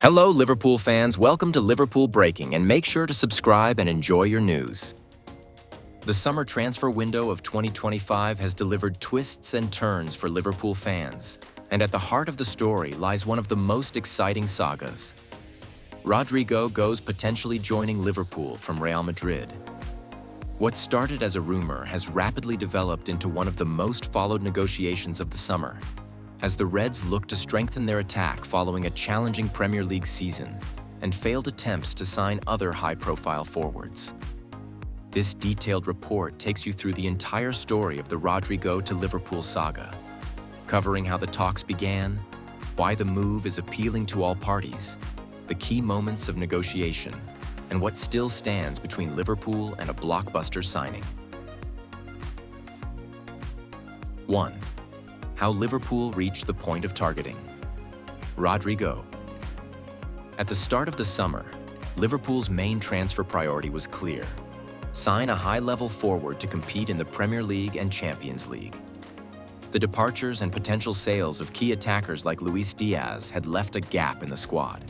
Hello, Liverpool fans. Welcome to Liverpool Breaking, and make sure to subscribe and enjoy your news. The summer transfer window of 2025 has delivered twists and turns for Liverpool fans, and at the heart of the story lies one of the most exciting sagas. Rodrygo goes potentially joining Liverpool from Real Madrid. What started as a rumor has rapidly developed into one of the most followed negotiations of the summer, as the Reds look to strengthen their attack following a challenging Premier League season and failed attempts to sign other high-profile forwards. This detailed report takes you through the entire story of the Rodrygo to Liverpool saga, covering how the talks began, why the move is appealing to all parties, the key moments of negotiation, and what still stands between Liverpool and a blockbuster signing. 1. How Liverpool reached the point of targeting. Rodrygo. At the start of the summer, Liverpool's main transfer priority was clear: sign a high-level forward to compete in the Premier League and Champions League. The departures and potential sales of key attackers like Luis Diaz had left a gap in the squad.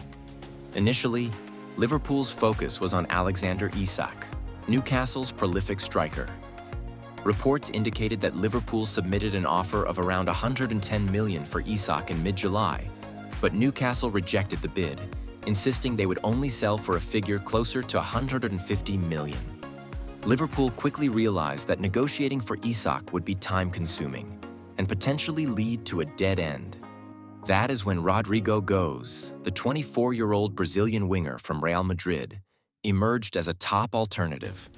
Initially, Liverpool's focus was on Alexander ISAK, Newcastle's prolific striker. Reports indicated that Liverpool submitted an offer of around $110 million for ISAK in mid-July, but Newcastle rejected the bid, insisting they would only sell for a figure closer to $150 million. Liverpool quickly realized that negotiating for ISAK would be time-consuming and potentially lead to a dead end. That is when Rodrygo goes, the 24-year-old Brazilian winger from Real Madrid, emerged as a top alternative.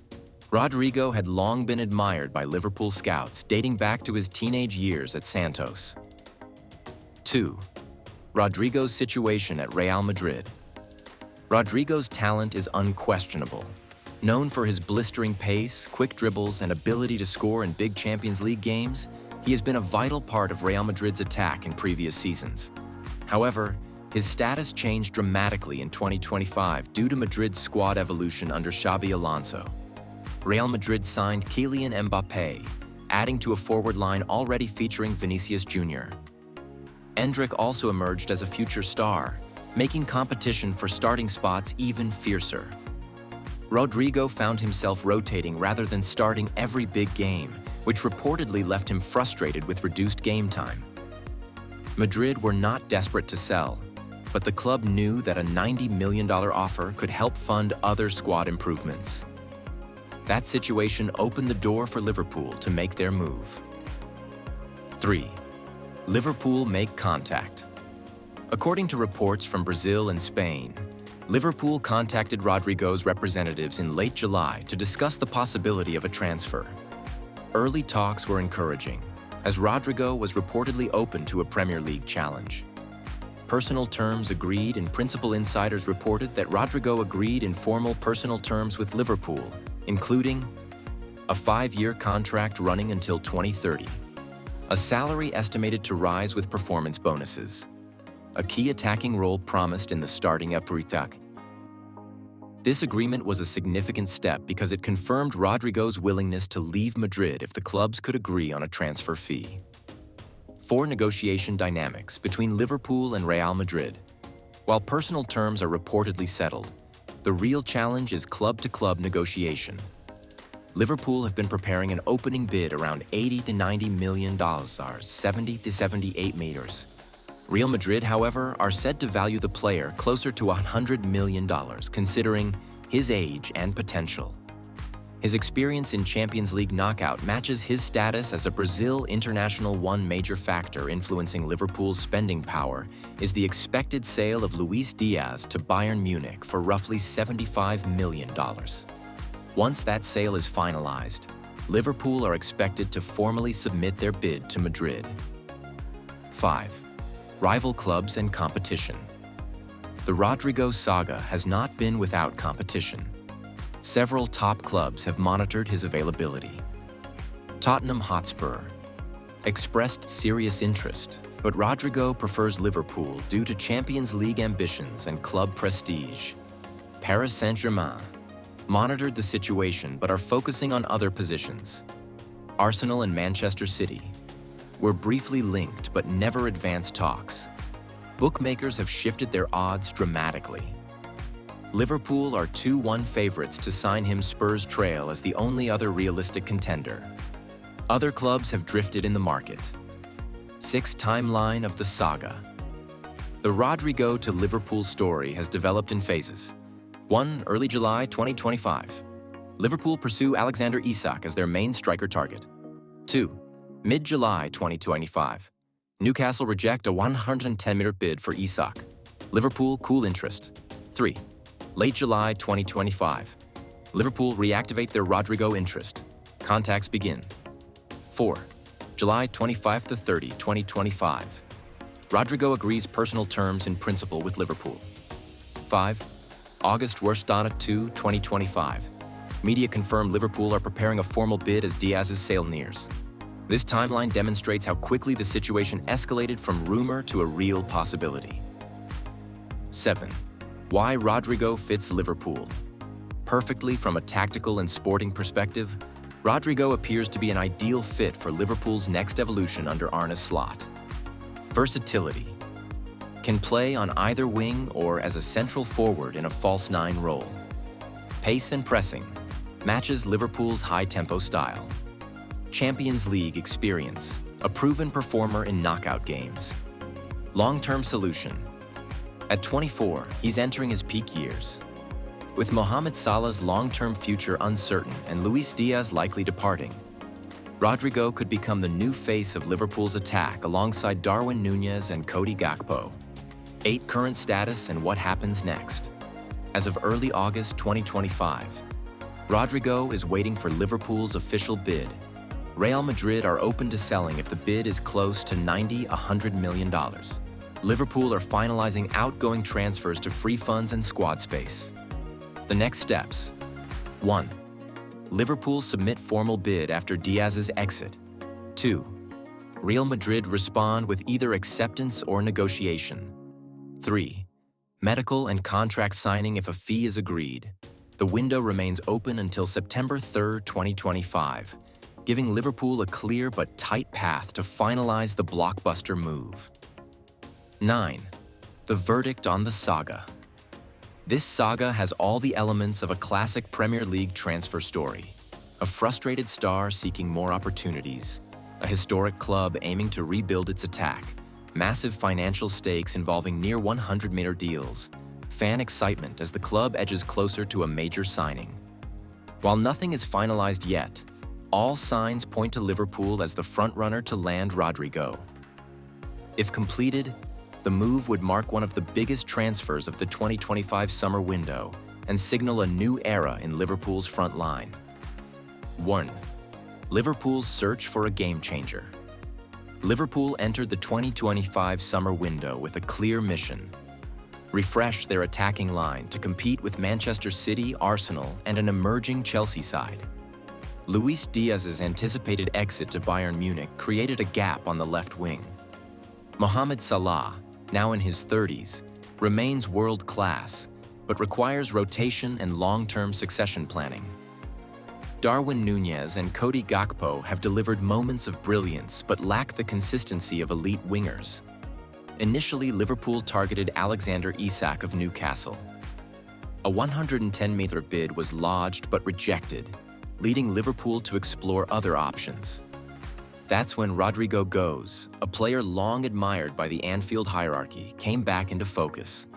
Rodrygo had long been admired by Liverpool scouts dating back to his teenage years at Santos. 2. Rodrygo's situation at Real Madrid. Rodrygo's talent is unquestionable. Known for his blistering pace, quick dribbles, and ability to score in big Champions League games, he has been a vital part of Real Madrid's attack in previous seasons. However, his status changed dramatically in 2025 due to Madrid's squad evolution under Xabi Alonso. Real Madrid signed Kylian Mbappé, adding to a forward line already featuring Vinicius Jr. Endrick also emerged as a future star, making competition for starting spots even fiercer. Rodrygo found himself rotating rather than starting every big game, which reportedly left him frustrated with reduced game time. Madrid were not desperate to sell, but the club knew that a $90 million offer could help fund other squad improvements. That situation opened the door for Liverpool to make their move. 3. Liverpool make contact. According to reports from Brazil and Spain, Liverpool contacted Rodrygo's representatives in late July to discuss the possibility of a transfer. Early talks were encouraging, as Rodrygo was reportedly open to a Premier League challenge. Personal terms agreed, and Principal Insiders reported that Rodrygo agreed informal personal terms with Liverpool, including a 5-year contract running until 2030, a salary estimated to rise with performance bonuses, a key attacking role promised in the starting AfTER. This agreement was a significant step because it confirmed Rodrygo's willingness to leave Madrid if the clubs could agree on a transfer fee. 4. Negotiation dynamics between Liverpool and Real Madrid. While personal terms are reportedly settled, the real challenge is club-to-club negotiation. Liverpool have been preparing an opening bid around $80 to $90 million, 70 to 78 meters. Real Madrid, however, are said to value the player closer to $100 million, considering his age and potential. His experience in Champions League knockout matches his status as a Brazil international. One major factor influencing Liverpool's spending power is the expected sale of Luis Diaz to Bayern Munich for roughly $75 million. Once that sale is finalized, Liverpool are expected to formally submit their bid to Madrid. 5. Rival clubs and competition. The Rodrygo saga has not been without competition. Several top clubs have monitored his availability. Tottenham Hotspur expressed serious interest, but Rodrygo prefers Liverpool due to Champions League ambitions and club prestige. Paris Saint-Germain monitored the situation but are focusing on other positions. Arsenal and Manchester City were briefly linked but never advanced talks. bookmakers have shifted their odds dramatically. Liverpool are 2-1 favorites to sign him. Spurs trail as the only other realistic contender. Other clubs have drifted in the market. 6. Timeline of the saga. The Rodrygo to Liverpool story has developed in phases. 1. Early July 2025. Liverpool pursue Alexander ISAK as their main striker target. 2. Mid-July 2025. Newcastle reject a 110-meter bid for ISAK. Liverpool cool interest. 3. Late July 2025. Liverpool reactivate their Rodrygo interest. Contacts begin. 4. July 25 to 30, 2025. Rodrygo agrees personal terms in principle with Liverpool. 5. August 2, 2025. Media confirm Liverpool are preparing a formal bid as Diaz's sale nears. This timeline demonstrates how quickly the situation escalated from rumor to a real possibility. 7. Why Rodrygo fits Liverpool. Perfectly from a tactical and sporting perspective, Rodrygo appears to be an ideal fit for Liverpool's next evolution under Arne Slot. Versatility. Can play on either wing or as a central forward in a false nine role. Pace and pressing. Matches Liverpool's high-tempo style. Champions League experience. A proven performer in knockout games. Long-term solution. At 24, he's entering his peak years. With Mohamed Salah's long-term future uncertain and Luis Diaz likely departing, Rodrygo could become the new face of Liverpool's attack alongside Darwin Núñez and Cody Gakpo. 8. Current status and what happens next. As of early August 2025, Rodrygo is waiting for Liverpool's official bid. Real Madrid are open to selling if the bid is close to $90–100 million. Liverpool are finalizing outgoing transfers to free funds and squad space. The next steps. 1. Liverpool submit formal bid after Diaz's exit. 2. Real Madrid respond with either acceptance or negotiation. 3. Medical and contract signing if a fee is agreed. The window remains open until September 3, 2025, giving Liverpool a clear but tight path to finalize the blockbuster move. 9. The verdict on the saga. This saga has all the elements of a classic Premier League transfer story. A frustrated star seeking more opportunities, a historic club aiming to rebuild its attack, massive financial stakes involving near 100-meter deals, fan excitement as the club edges closer to a major signing. While nothing is finalized yet, all signs point to Liverpool as the frontrunner to land Rodrygo. If completed, the move would mark one of the biggest transfers of the 2025 summer window and signal a new era in Liverpool's front line. 1. Liverpool's search for a game-changer. Liverpool entered the 2025 summer window with a clear mission: refresh their attacking line to compete with Manchester City, Arsenal, and an emerging Chelsea side. Luis Diaz's anticipated exit to Bayern Munich created a gap on the left wing. Mohamed Salah, now in his 30s, remains world-class, but requires rotation and long-term succession planning. Darwin Núñez and Cody Gakpo have delivered moments of brilliance but lack the consistency of elite wingers. Initially, Liverpool targeted Alexander ISAK of Newcastle. A 110-meter bid was lodged but rejected, leading Liverpool to explore other options. That's when Rodrygo Goes, a player long admired by the Anfield hierarchy, came back into focus.